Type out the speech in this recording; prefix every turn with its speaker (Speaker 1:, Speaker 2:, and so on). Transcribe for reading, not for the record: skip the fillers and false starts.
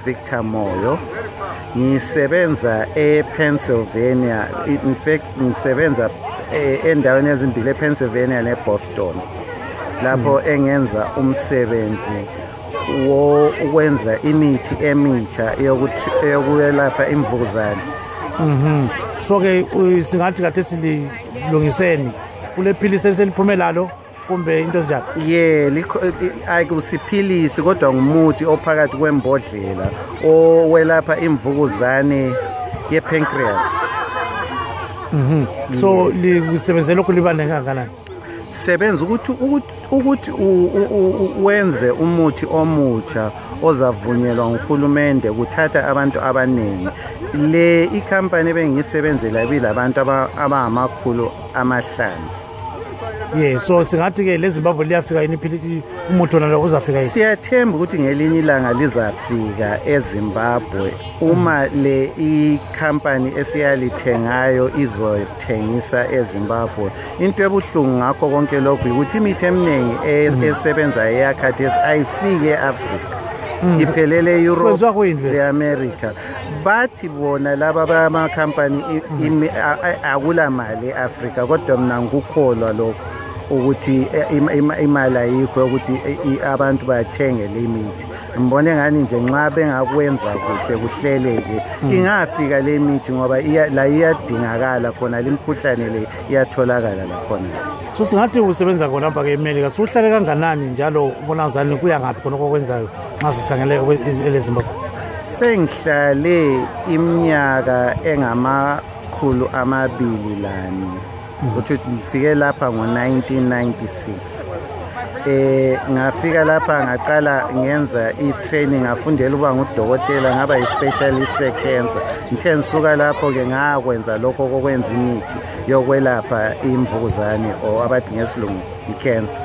Speaker 1: Victor Moyo, ngisebenza ePennsylvania. In fact ngisebenza endaweni ezimbili ePennsylvania neBoston, lapho engenza umsebenzi wokwenza imithi emitsha yokwelapha imvukuzane.
Speaker 2: So ke singathi kade silungiseni kule philisi eseliphume lalo kumbe into ezinjalo?
Speaker 1: Ayikusiphilisi kodwa ngumuthi ophakathi kwembodlela owelapha imvukuzane yepancreas.
Speaker 2: So lisebenzela lokhu libane kangakanani?
Speaker 1: Sebenza ukuthi wenze umuthi omutsha ozavunyelwa nguhulumende kuthatha abantu abaningi. Le ikhampani ebengiyisebenzela bilabantu abangamakhulu 5.
Speaker 2: So singathi ke leZimbabwe liyafika yini umuthi wona uzafika yini?
Speaker 1: Siyathemba ukuthi ngelinye ilanga lizafika eZimbabwe uma le ikhampani esiyalithengayo izothengisa eZimbabwe. Into ebuhlungu ngakho konke lokhu ukuthi imithi eminingi esebenza eyakhathesi ayifike eAfrika, iphelele eEurope leAmerica. Bathi bona laba bamakhampani akula mali eAfrika, kodwa mina ngikukholwa lokho ukuthi imali ayikho ukuthi abantu bathenge le mithi. Ngibone ngani nje nxa bengakwenza kuhle kuhleleke ingafika le mithi ngoba la iyadingakala khona, lemkhuhlane le iyatholakala la khona.
Speaker 2: So singathi usebenza khona lapha ke eMelika, suhlale kanganani njalo ubona ngani kuya ngaphi khona okwenzayo ngasikhangele eleZimbabwe?
Speaker 1: Sengihlale iminyaka engamakhulu 204. Ukuthi ngifike lapha ngo-1996. Ngafika lapha ngaqala ngenza i-training, ngafundela ukuba ngudokotela, ngaba yi-specialist se-cancer. Ngithe ngisuka lapho-ke ngakwenza lokho kokwenza imithi yokwelapha imvukuzane or abathi ngesilungu i-cancer.